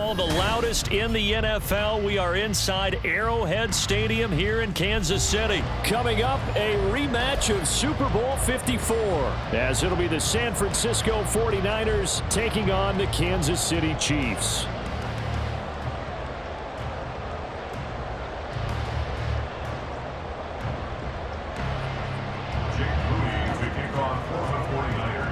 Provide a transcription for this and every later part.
Well, the loudest in the NFL. We are inside Arrowhead Stadium here in Kansas City. Coming up, a rematch of Super Bowl 54, as it'll be the San Francisco 49ers taking on the Kansas City Chiefs.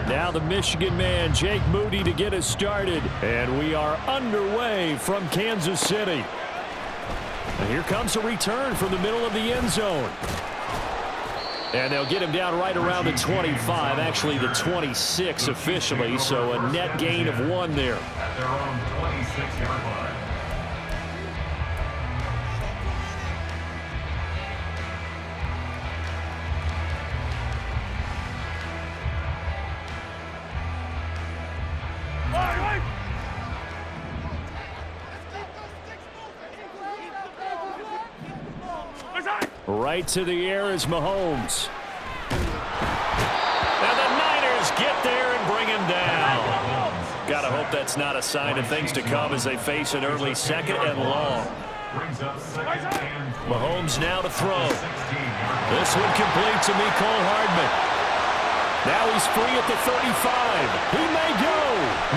Now the Michigan man, Jake Moody, to get us started. And we are underway from Kansas City. And here comes a return from the middle of the end zone. And they'll get him down right around the 25, actually the 26 officially, so a net gain of 1 there. At their own 26-yard line. Right to the air is Mahomes. And the Niners get there and bring him down. Gotta hope that's not a sign of things to come as they face an early second and long. Mahomes now to throw. This one complete to Mecole Hardman. Now he's free at the 35. He may go.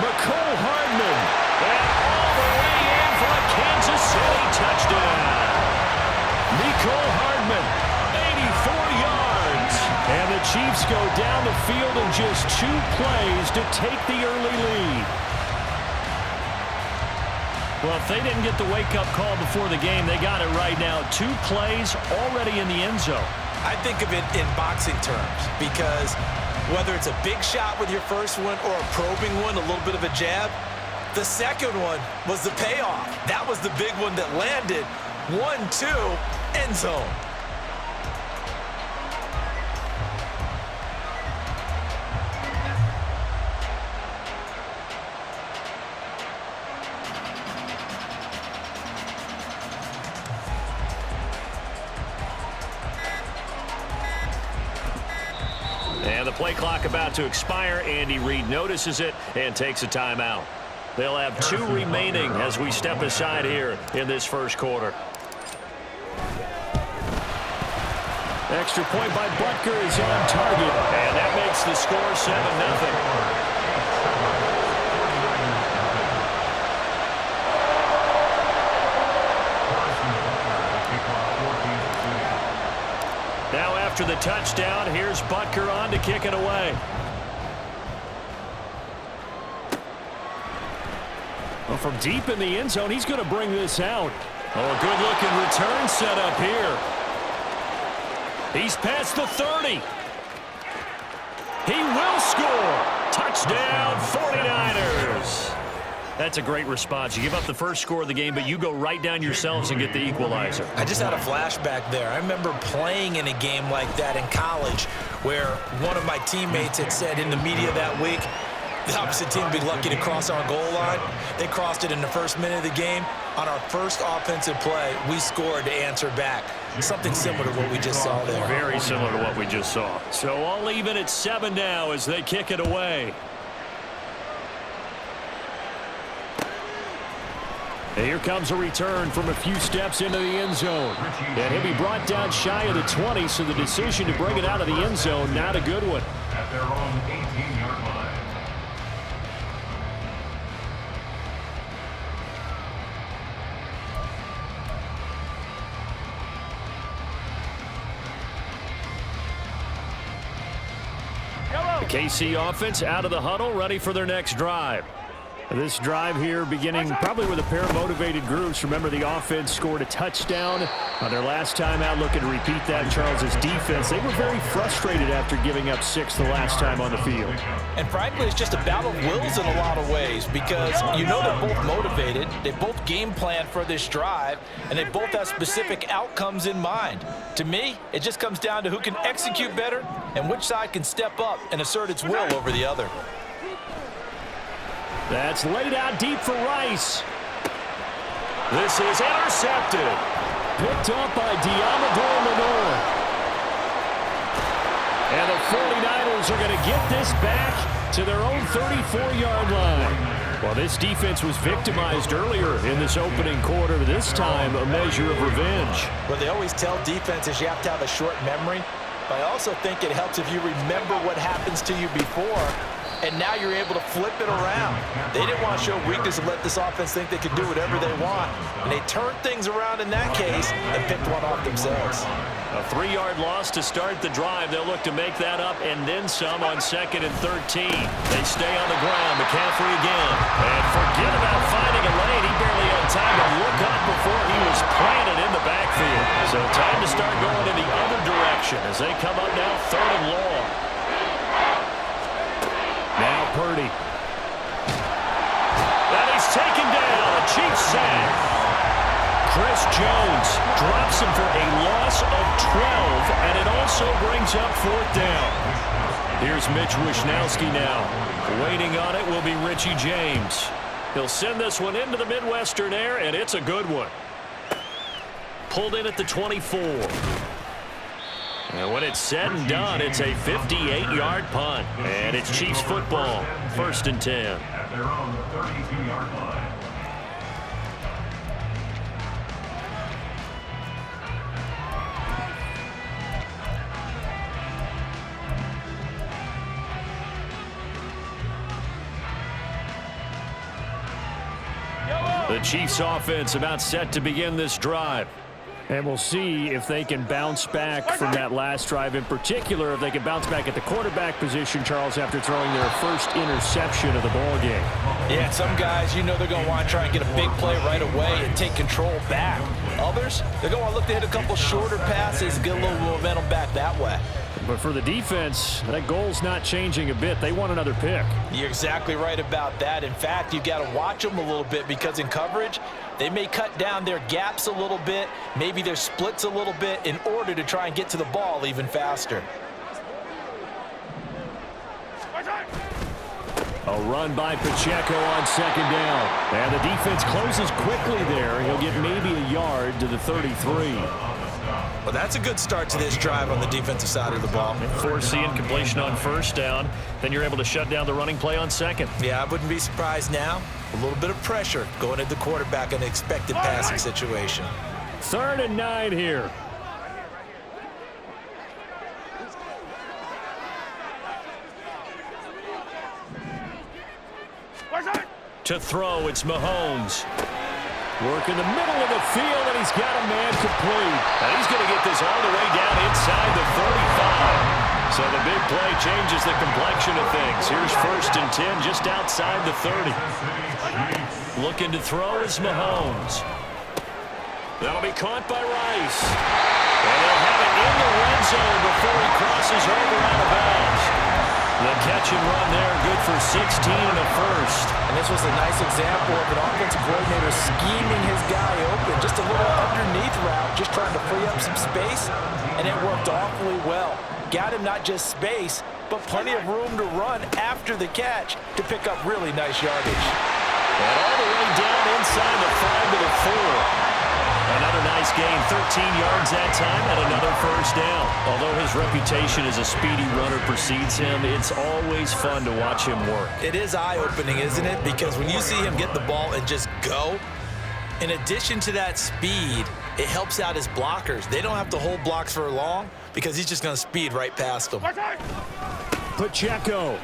Mecole Hardman. And all the way in for a Kansas City touchdown. Mecole Hardman, 84 yards. And the Chiefs go down the field in just 2 plays to take the early lead. Well, if they didn't get the wake-up call before the game, they got it right now. 2 plays already in the end zone. I think of it in boxing terms because whether it's a big shot with your first one or a probing one, a little bit of a jab, the second one was the payoff. That was the big one that landed. 1-2, end zone. And the play clock about to expire. Andy Reid notices it and takes a timeout. They'll have 2 remaining as we step aside here in this first quarter. Extra point by Butker is on target, and that makes the score 7-0. Now after the touchdown, here's Butker on to kick it away. Well, from deep in the end zone, he's going to bring this out. Oh, a good-looking return set up here. He's past the 30. He will score. Touchdown, 49ers. That's a great response. You give up the first score of the game, but you go right down yourselves and get the equalizer. I just had a flashback there. I remember playing in a game like that in college where one of my teammates had said in the media that week, the opposite team would be lucky to cross our goal line. They crossed it in the first minute of the game. On our first offensive play, we scored to answer back. Something similar to what we just saw there. Very similar to what we just saw. So all even at 7 now as they kick it away. And here comes a return from a few steps into the end zone. And he'll be brought down shy of the 20, so the decision to bring it out of the end zone, not a good one. At their own 18-yard line. KC offense out of the huddle, ready for their next drive. This drive here beginning probably with a pair of motivated groups. Remember, the offense scored a touchdown on their last time out. Looking to repeat that. Charles's defense, they were very frustrated after giving up 6 the last time on the field. And frankly, it's just a battle of wills in a lot of ways because you know they're both motivated. They both game plan for this drive, and they both have specific outcomes in mind. To me, it just comes down to who can execute better and which side can step up and assert its will over the other. That's laid out deep for Rice. This is intercepted. Picked up by Diamador Lenore. And the 49ers are going to get this back to their own 34-yard line. Well, this defense was victimized earlier in this opening quarter. This time, a measure of revenge. Well, they always tell defenses you have to have a short memory. But I also think it helps if you remember what happens to you before, and now you're able to flip it around. They didn't want to show weakness and let this offense think they could do whatever they want. And they turned things around in that case and picked one off themselves. A 3-yard loss to start the drive. They'll look to make that up and then some on 2nd and 13. They stay on the ground. McCaffrey again. And forget about finding a lane. He barely had time to look up before he was planted in the backfield. So time to start going in the other direction as they come up now 3rd and long. Now Purdy. And he's taken down. A Chiefs sack. Chris Jones drops him for a loss of 12, and it also brings up 4th down. Here's Mitch Wishnowsky now. Waiting on it will be Richie James. He'll send this one into the Midwestern air, and it's a good one. Pulled in at the 24. And when it's said and done, it's a 58-yard punt. And it's Chiefs football, 1st and 10. At their own 32-yard line. The Chiefs offense about set to begin this drive. And we'll see if they can bounce back from that last drive. In particular, if they can bounce back at the quarterback position, Charles, after throwing their first interception of the ballgame. Yeah, some guys, you know they're going to want to try and get a big play right away and take control back. Others, they're going to look to hit a couple shorter passes and get a little momentum back that way. But for the defense, that goal's not changing a bit. They want another pick. You're exactly right about that. In fact, you've got to watch them a little bit because in coverage, they may cut down their gaps a little bit, maybe their splits a little bit in order to try and get to the ball even faster. A run by Pacheco on 2nd down. And the defense closes quickly there. He'll get maybe a yard to the 33. Well, that's a good start to this drive on the defensive side of the ball. Forcing completion on 1st down. Then you're able to shut down the running play on 2nd. Yeah, I wouldn't be surprised now. A little bit of pressure going at the quarterback in an expected passing situation. 3rd and 9 here. To throw, it's Mahomes. Work in the middle of the field, and he's got a man complete. And he's going to get this all the way down inside the 35. So the big play changes the complexion of things. Here's 1st and 10 just outside the 30. Looking to throw is Mahomes. That'll be caught by Rice. And they'll have it in the red zone before he crosses over out of bounds. The catch and run there, good for 16 and a 1st. And this was a nice example of an offensive coordinator scheming his guy open. Just a little underneath route, just trying to free up some space, and it worked awfully well. Got him not just space, but plenty of room to run after the catch to pick up really nice yardage. And all the way down inside the 5 to the 4. Another nice gain, 13 yards that time, and another 1st down. Although his reputation as a speedy runner precedes him, it's always fun to watch him work. It is eye-opening, isn't it? Because when you see him get the ball and just go, in addition to that speed, it helps out his blockers. They don't have to hold blocks for long because he's just going to speed right past them. Pacheco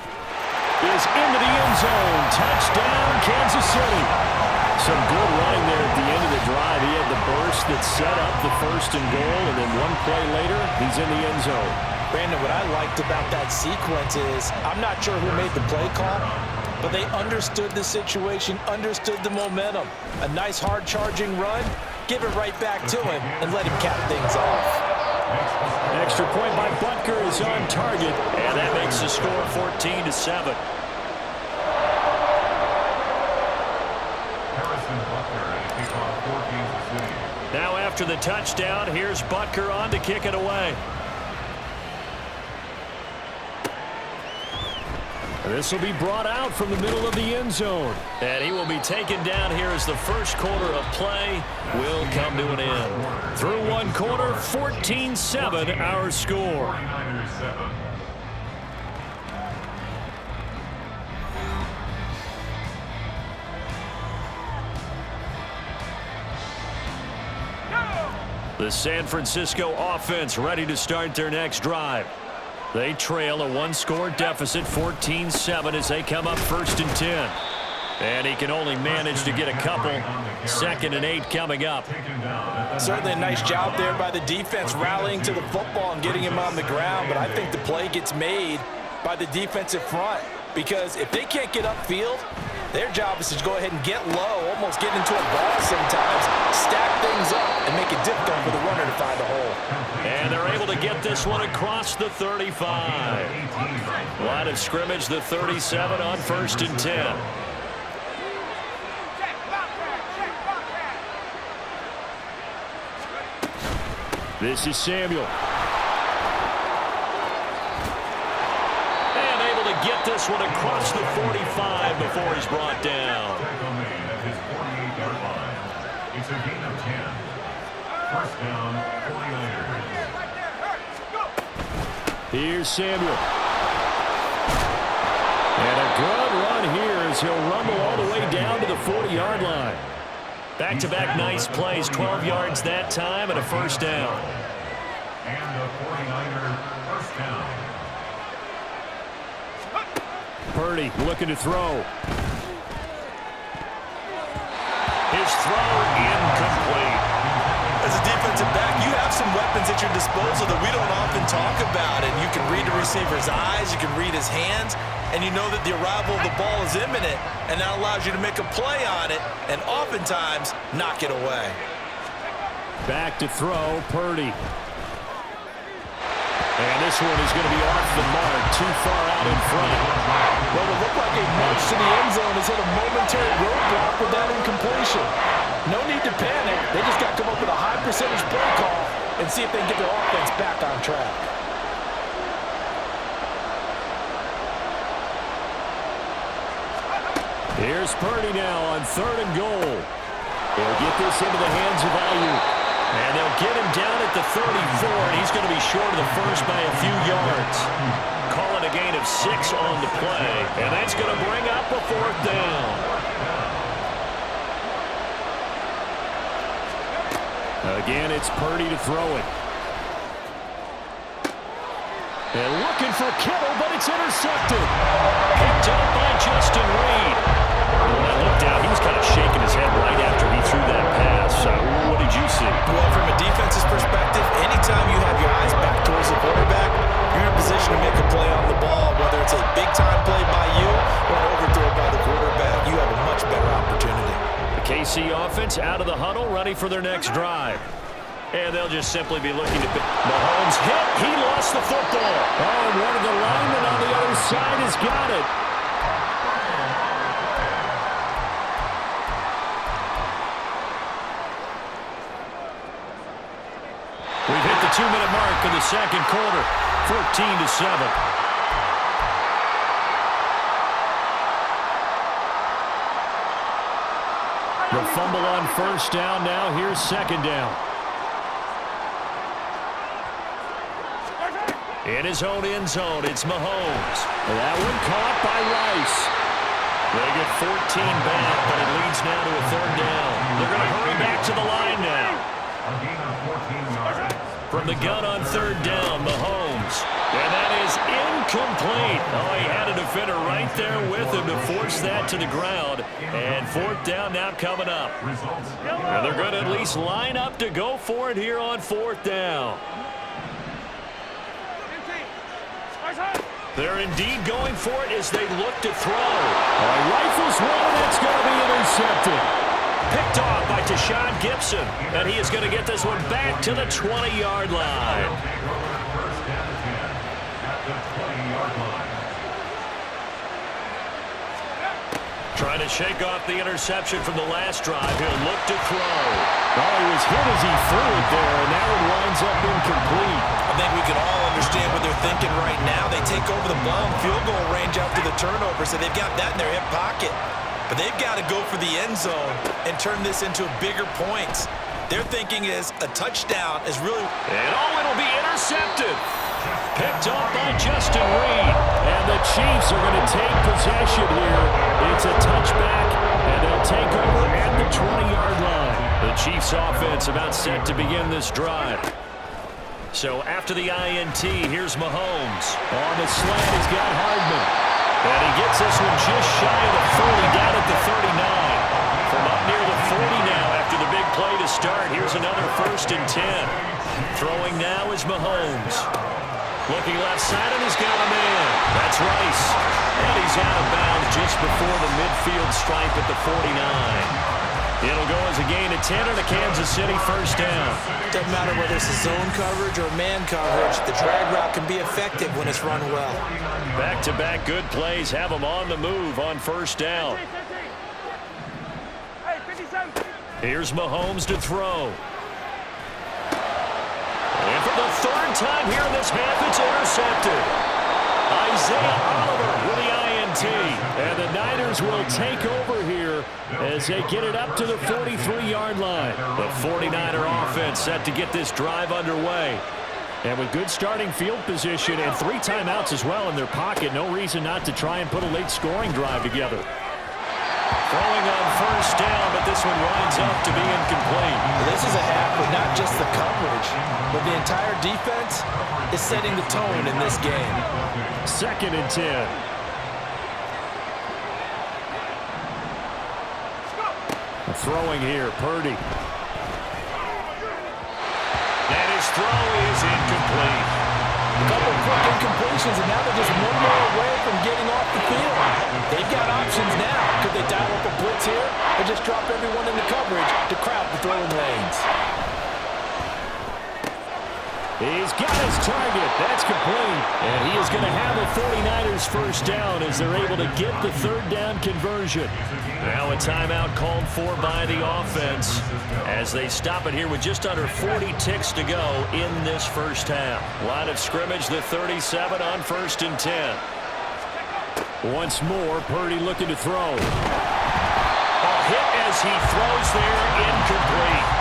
is into the end zone. Touchdown, Kansas City. Some good running there at the end of the drive. He had the burst that set up the 1st and goal, and then one play later, he's in the end zone. Brandon, what I liked about that sequence is I'm not sure who made the play call, but they understood the situation, understood the momentum. A nice hard-charging run, give it right back to him, and let him cap things off. Extra point by Butker is on target, and that makes the score 14-7. Now after the touchdown, here's Butker on to kick it away. This will be brought out from the middle of the end zone. And he will be taken down here as the first quarter of play will come to an end. Through one quarter, 14-7 our score. The San Francisco offense ready to start their next drive. They trail a one-score deficit, 14-7, as they come up 1st and 10. And he can only manage to get a couple. 2nd and 8 coming up. Certainly a nice job there by the defense rallying to the football and getting him on the ground. But I think the play gets made by the defensive front, because if they can't get upfield, their job is to go ahead and get low, almost get into a ball sometimes, stack things up, and make it difficult for the runner to find a hole. And they're able to get this one across the 35. Line of scrimmage, the 37 on 1st and 10. This is Samuel. And able to get this one across the 45 before he's brought down. It's a gain of 10. 1st down, 49ers. Here's Samuel. And a good run here as he'll rumble all the way down to the 40-yard line. Back-to-back nice plays, 12 yards that time and a 1st down. And the 49er 1st down. Purdy looking to throw. His throw incomplete. As a defensive back, you have some weapons at your disposal that we don't often talk about. And you can read the receiver's eyes, you can read his hands, and you know that the arrival of the ball is imminent, and that allows you to make a play on it and oftentimes knock it away. Back to throw, Purdy. And this one is going to be off the mark, too far out in front. Well, it looked like a march to the end zone has hit a momentary roadblock with that incompletion. No need to panic. They just got to come up with a high percentage play call and see if they can get their offense back on track. Here's Purdy now on 3rd and goal. They'll get this into the hands of Ayuk. And they'll get him down at the 34, and he's going to be short of the first by a few yards. Calling a gain of 6 on the play, and that's going to bring up a 4th down. Again, it's Purdy to throw it. And looking for Kittle, but it's intercepted. Picked up by Justin Reed. When I looked down, he was kind of shaking his head right after he threw that pass. What did you see? Well, from a defense's perspective, anytime you have your eyes back towards the quarterback, you're in a position to make a play on the ball. Whether it's a big-time play by you or an overthrow by the quarterback, you have a much better opportunity. The KC offense out of the huddle, ready for their next drive. And they'll just simply be looking to... Mahomes hit. He lost the football. Oh, and one of the linemen on the other side has got it. We've hit the 2-minute mark in the 2nd quarter. 14-7. The fumble on 1st down now. Here's 2nd down. In his own end zone, it's Mahomes. That one caught by Rice. They get 14 back, but it leads now to a 3rd down. They're going to hurry back to the line now. A gain of 14 yards. From the gun on 3rd down, Mahomes. And that is incomplete. Oh, he had a defender right there with him to force that to the ground. And 4th down now coming up. And they're going to at least line up to go for it here on 4th down. They're indeed going for it as they look to throw. Rifles one, and that's going to be intercepted. Picked off by Tashawn Gibson, and he is going to get this one back to the 20-yard line. First down and 10 at the 20-yard line. Trying to shake off the interception from the last drive. He'll look to throw. Oh, he was hit as he threw it there, and that one winds up incomplete. I think we can all understand what they're thinking right now. They take over the ball in field goal range after the turnover, so they've got that in their hip pocket. But they've got to go for the end zone and turn this into bigger points. Their thinking is a touchdown is really... And it'll be intercepted. Picked up by Justin Reed. And the Chiefs are going to take possession here. It's a touchback, and they'll take over at the 20-yard line. The Chiefs Chiefs offense about set to begin this drive. So after the INT, here's Mahomes. On the slant, he's got Hardman. And he gets this one just shy of the 40, down at the 39. From up near the 40 now after the big play to start. Here's another 1st and 10. Throwing now is Mahomes. Looking left side, and he's got a man. That's Rice. And he's out of bounds just before the midfield stripe at the 49. It'll go as a gain of 10 and a Kansas City 1st down. Doesn't matter whether it's a zone coverage or man coverage. The drag route can be effective when it's run well. Back-to-back good plays have them on the move on 1st down. Here's Mahomes to throw. And for the 3rd time here in this half, it's intercepted. Isaiah Oliver with the INT. And the Niners will take over here as they get it up to the 43-yard line. The 49er offense set to get this drive underway. And with good starting field position and 3 timeouts as well in their pocket, no reason not to try and put a late scoring drive together. Throwing on 1st down, but this one winds up to be incomplete. This is a half, but not just the coverage, but the entire defense is setting the tone in this game. 2nd and 10. Throwing here, Purdy. And his throw is incomplete. A couple of quick incompletions, and now they're just one more away from getting off the field. They've got options now. Could they dial up a blitz here or just drop everyone in the coverage to crowd the throwing lanes? He's got his target. That's complete. And he is going to have a 49ers 1st down as they're able to get the 3rd down conversion. Now a timeout called for by the offense as they stop it here with just under 40 ticks to go in this 1st half. Line of scrimmage, the 37 on 1st and 10. Once more, Purdy looking to throw. A hit as he throws there, incomplete.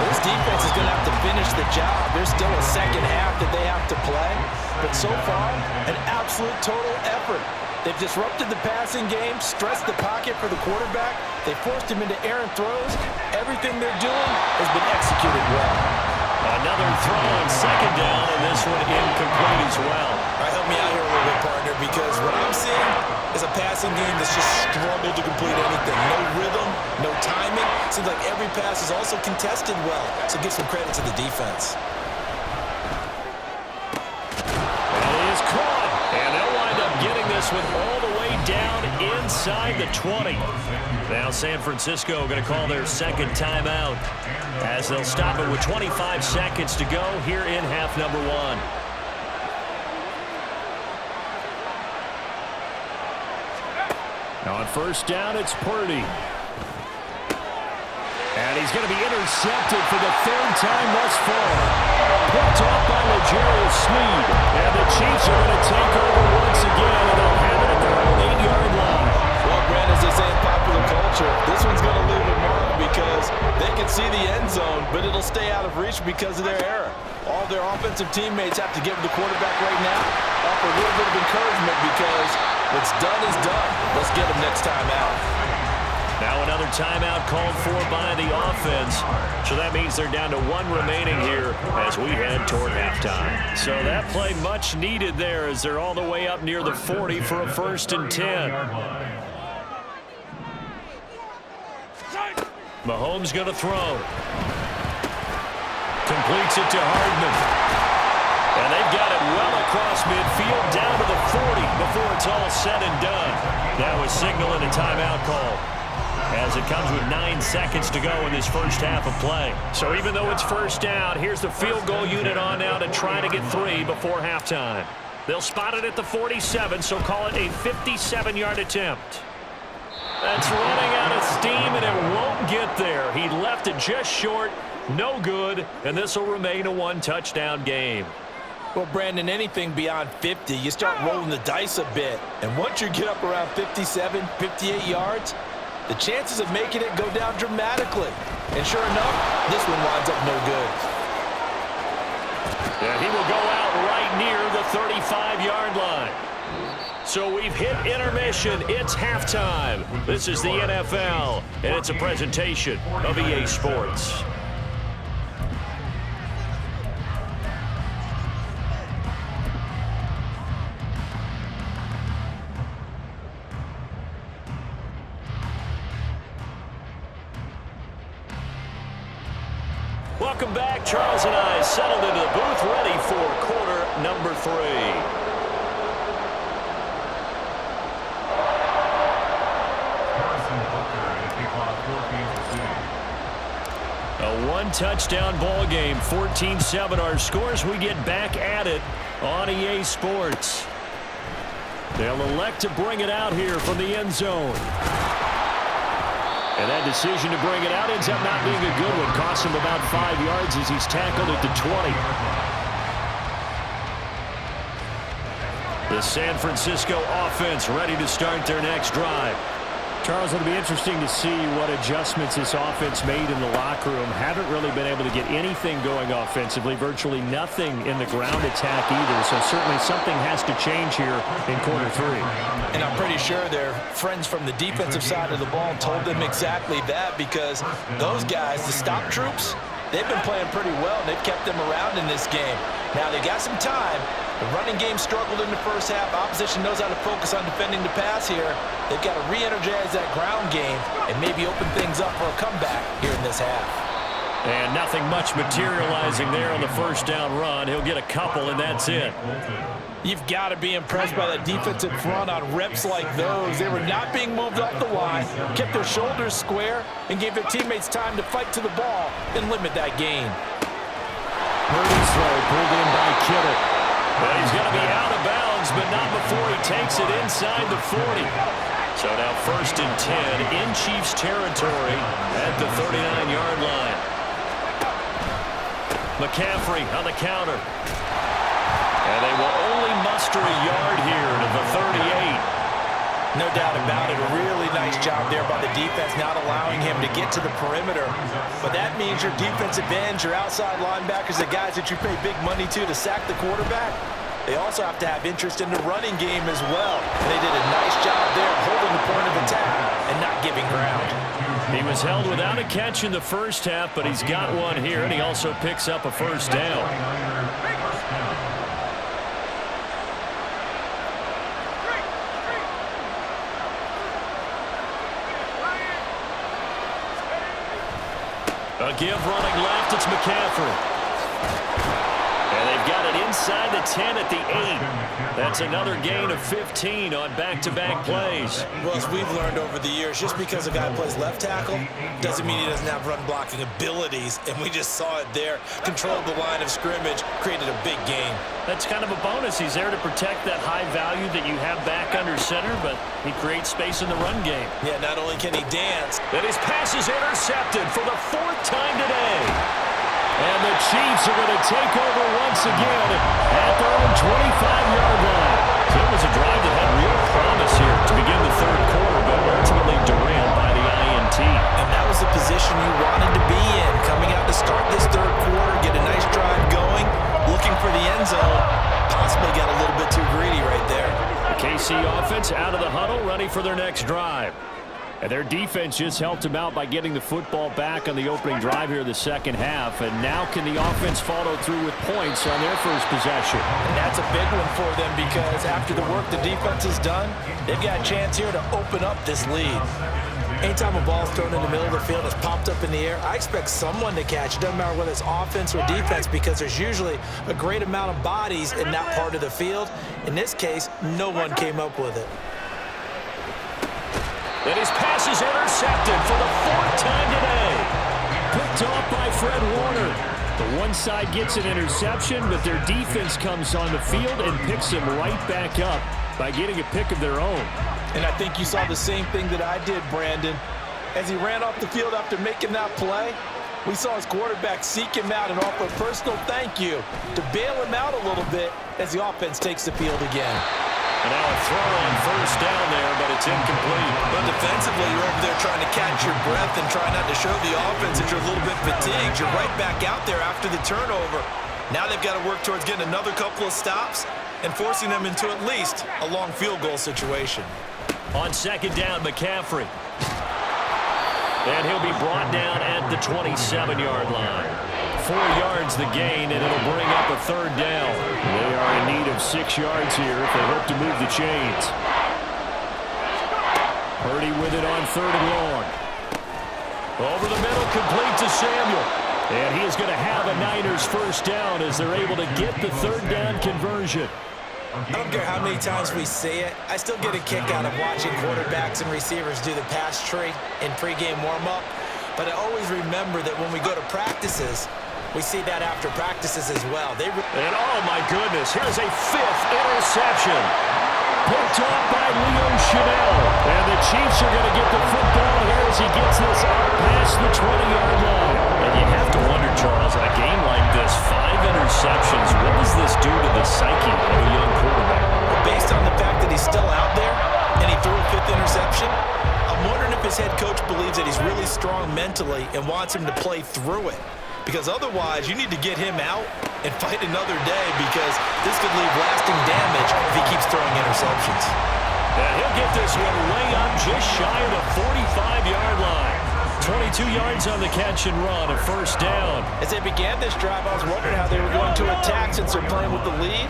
This defense is going to have to finish the job. There's still a 2nd half that they have to play. But so far, an absolute total effort. They've disrupted the passing game, stressed the pocket for the quarterback. They forced him into errant throws. Everything they're doing has been executed well. Another throw on 2nd down, and this one incomplete as well. All right, help me out here a little bit, partner, because what I'm seeing is a passing game that's just struggled to complete anything. No rhythm, no timing. Seems like every pass is also contested well, so give some credit to the defense. And it is caught, and they'll wind up getting this one all the way down inside the 20. Now San Francisco going to call their 2nd timeout as they'll stop it with 25 seconds to go here in half number 1. On 1st down, it's Purdy. And he's going to be intercepted for the 3rd time thus far. Picked off by L'Jarius Sneed. And the Chiefs are going to take over once again, and they'll have it at their own 8-yard line. Well, Brand, as they say in popular culture, this one's going to leave a mark because they can see the end zone, but it'll stay out of reach because of their error. All their offensive teammates have to give the quarterback right now offer a little bit of encouragement because what's done is done. Let's get them next time out. Now another timeout called for by the offense. So that means they're down to 1 remaining here as we head toward halftime. So that play much needed there as they're all the way up near the 40 for a 1st and 10. Mahomes going to throw. Completes it to Hardman. And they've got it well across midfield down to the 40 before it's all said and done. That was signaling a timeout call as it comes with 9 seconds to go in this 1st half of play. So even though it's 1st down, here's the field goal unit on now to try to get 3 before halftime. They'll spot it at the 47, so call it a 57-yard attempt. That's running out of steam, and it won't get there. He left it just short, no good, and this will remain a 1-touchdown game. Well, Brandon, anything beyond 50, you start rolling the dice a bit. And once you get up around 57, 58 yards, the chances of making it go down dramatically. And sure enough, this one winds up no good. And he will go out right near the 35-yard line. So we've hit intermission. It's halftime. This is the NFL, and it's a presentation of EA Sports. Welcome back. Charles and I settled into the booth, ready for quarter number 3. A one-touchdown ball game, 14-7 our scores. We get back at it on EA Sports. They'll elect to bring it out here from the end zone. And that decision to bring it out ends up not being a good one. Costs him about 5 yards as he's tackled at the 20. The San Francisco offense ready to start their next drive. Charles, it'll be interesting to see what adjustments this offense made in the locker room. Haven't really been able to get anything going offensively, virtually nothing in the ground attack either. So certainly something has to change here in quarter 3. And I'm pretty sure their friends from the defensive side of the ball told them exactly that, because those guys, the stop troops, they've been playing pretty well, and they've kept them around in this game. Now, they got some time. The running game struggled in the first half. Opposition knows how to focus on defending the pass here. They've got to re-energize that ground game and maybe open things up for a comeback here in this half. And nothing much materializing there on the first down run. He'll get a couple, and that's it. You've got to be impressed by that defensive front on reps like those. They were not being moved off the line, kept their shoulders square, and gave their teammates time to fight to the ball and limit that gain. Purdy's throw pulled in by Kittle. But he's going to be out of bounds, but not before he takes it inside the 40. So now 1st and 10 in Chiefs territory at the 39-yard line. McCaffrey on the counter. And they will only muster a yard here to the 38. No doubt about it. A really nice job there by the defense, not allowing him to get to the perimeter. But that means your defensive ends, your outside linebackers, the guys that you pay big money to sack the quarterback, they also have to have interest in the running game as well. And they did a nice job there holding the point of attack and not giving ground. He was held without a catch in the first half, but he's got one here, and he also picks up a first down. A give running left, it's McCaffrey. And they've got it inside the 10 at the 8. That's another gain of 15 on back-to-back plays. Well, as we've learned over the years, just because a guy plays left tackle doesn't mean he doesn't have run-blocking abilities, and we just saw it there. Controlled the line of scrimmage, created a big gain. That's kind of a bonus. He's there to protect that high value that you have back under center, but he creates space in the run game. Yeah, not only can he dance. And his pass is intercepted for the 4th time today. And the Chiefs are going to take over once again at their own 25-yard line. So it was a drive that had real promise here to begin the 3rd quarter, but ultimately derailed by the INT. And that was the position you wanted to be in, coming out to start this 3rd quarter, get a nice drive going, looking for the end zone. Possibly got a little bit too greedy right there. The KC offense out of the huddle, ready for their next drive. And their defense just helped them out by getting the football back on the opening drive here in the second half. And now can the offense follow through with points on their first possession? And that's a big one for them, because after the work the defense has done, they've got a chance here to open up this lead. Anytime a ball's thrown in the middle of the field, it's popped up in the air, I expect someone to catch it. Doesn't matter whether it's offense or defense, because there's usually a great amount of bodies in that part of the field. In this case, no one came up with it. And his pass is intercepted for the 4th time today. Picked off by Fred Warner. The one side gets an interception, but their defense comes on the field and picks him right back up by getting a pick of their own. And I think you saw the same thing that I did, Brandon. As he ran off the field after making that play, we saw his quarterback seek him out and offer a personal thank you to bail him out a little bit as the offense takes the field again. And now a throw on first down there, but it's incomplete. But defensively, you're over there trying to catch your breath and try not to show the offense that you're a little bit fatigued. You're right back out there after the turnover. Now they've got to work towards getting another couple of stops and forcing them into at least a long field goal situation. On 2nd down, McCaffrey. And he'll be brought down at the 27-yard line. 4 yards the gain, and it'll bring up a 3rd down. They are in need of 6 yards here if they hope to move the chains. Purdy with it on 3rd and long. Over the middle, complete to Samuel. And he is going to have a Niners first down as they're able to get the third down conversion. I don't care how many times we see it. I still get a kick out of watching quarterbacks and receivers do the pass tree in pregame warm-up. But I always remember that when we go to practices, we see that after practices as well. And oh my goodness, here's a fifth interception. Picked off by Leo Chanel. And the Chiefs are going to get the football here as he gets this up past the 20-yard line. And you have to wonder, Charles, in a game like this, 5 interceptions, what does this do to the psyche of a young quarterback? Based on the fact that he's still out there and he threw a fifth interception, I'm wondering if his head coach believes that he's really strong mentally and wants him to play through it. Because otherwise, you need to get him out and fight another day because this could leave lasting damage if he keeps throwing interceptions. And he'll get this one way up just shy of the 45-yard line. 22 yards on the catch and run, a first down. As they began this drive, I was wondering how they were going to attack since they're playing with the lead.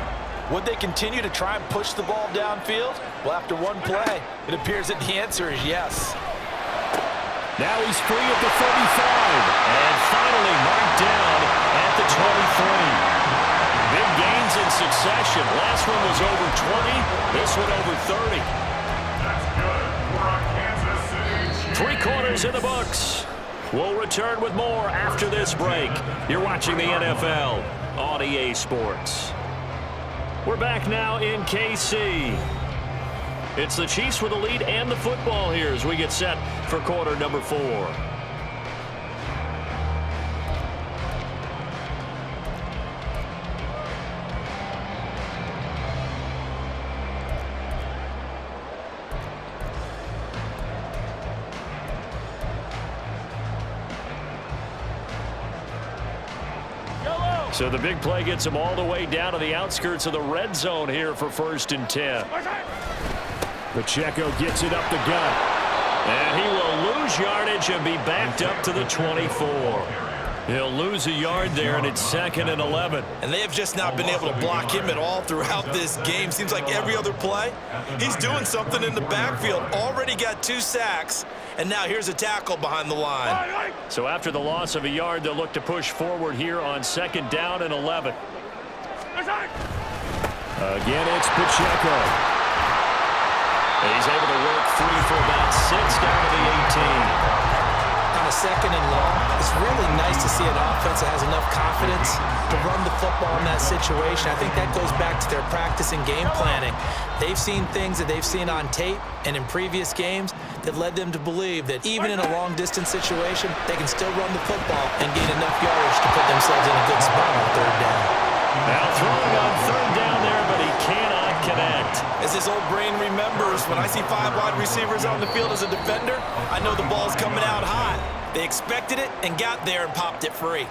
Would they continue to try and push the ball downfield? Well, after one play, it appears that the answer is yes. Now he's free at the 35, and finally marked down at the 23. Big gains in succession. Last one was over 20, this one over 30. That's good. We're on Kansas City. 3 quarters in the books. We'll return with more after this break. You're watching the NFL on EA Sports. We're back now in KC. It's the Chiefs with the lead and the football here as we get set for quarter number 4. So the big play gets him all the way down to the outskirts of the red zone here for 1st and 10. Pacheco gets it up the gut. And he will lose yardage and be backed up to the 24. He'll lose a yard there, and it's 2nd and 11. And they have just not been able to block him at all throughout this game. Seems like every other play, he's doing something in the backfield. Already got 2 sacks, and now here's a tackle behind the line. So after the loss of a yard, they'll look to push forward here on 2nd down and 11. Again, it's Pacheco. He's able to work free for about 6 down to the 18. On a 2nd and long, it's really nice to see an offense that has enough confidence to run the football in that situation. I think that goes back to their practice and game planning. They've seen things that they've seen on tape and in previous games that led them to believe that even in a long-distance situation, they can still run the football and gain enough yardage to put themselves in a good spot on 3rd down. Now throwing on 3rd down there, but he cannot connect. As his old brain remembers, when I see 5 wide receivers on the field as a defender, I know the ball's coming out hot. They expected it and got there and popped it free.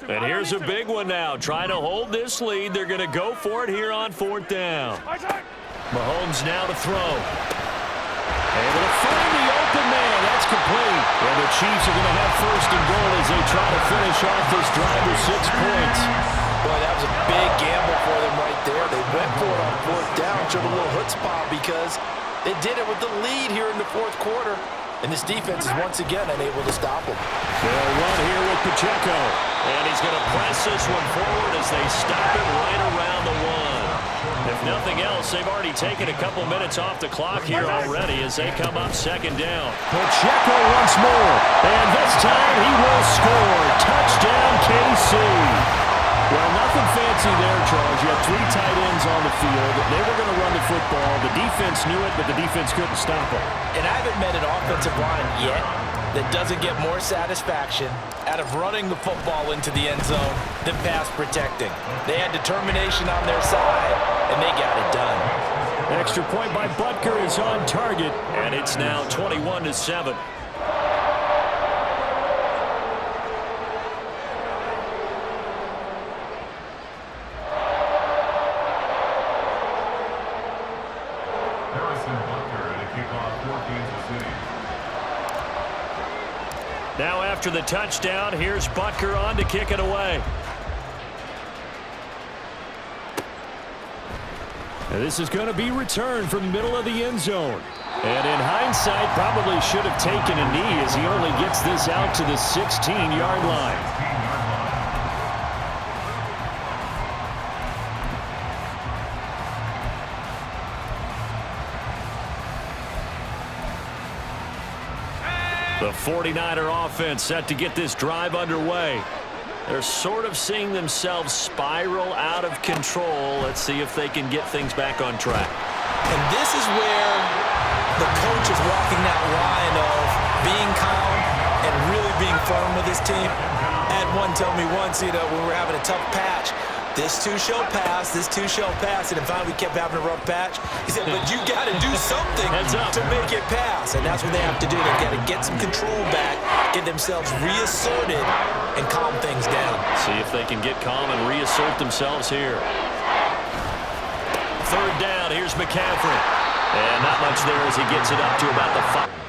And here's a big one now. Trying to hold this lead. They're going to go for it here on 4th down. Mahomes now to throw. Able to find the open man. That's complete. And the Chiefs are going to have 1st and goal as they try to finish off this drive with 6 points. Boy, that was a big gamble for them right there. They went for it on 4th down, showed a little chutzpah because they did it with the lead here in the 4th quarter. And this defense is once again unable to stop them. They'll run here with Pacheco. And he's going to press this one forward as they stop it right around the 1. If nothing else, they've already taken a couple minutes off the clock here already as they come up 2nd down. Pacheco once more. And this time he will score. Touchdown, KC. Well, nothing fancy there, Charles. You had 3 tight ends on the field. They were going to run the football. The defense knew it, but the defense couldn't stop them. And I haven't met an offensive line yet that doesn't get more satisfaction out of running the football into the end zone than pass protecting. They had determination on their side, and they got it done. Extra point by Butker is on target, and it's now 21-7. Now after the touchdown, here's Butker on to kick it away. And this is going to be returned from the middle of the end zone. And in hindsight, probably should have taken a knee as he only gets this out to the 16-yard line. The 49er offense set to get this drive underway. They're sort of seeing themselves spiral out of control. Let's see if they can get things back on track. And this is where the coach is walking that line of being calm and really being firm with his team. I had one tell me once, when we were having a tough patch, this too shall pass, this too shall pass, and finally we kept having a rough patch. He said, but you got to do something to make it pass, and that's what they have to do. They've got to get some control back, get themselves reasserted, and calm things down. See if they can get calm and reassert themselves here. Third down, here's McCaffrey. And not much there as he gets it up to about the 5.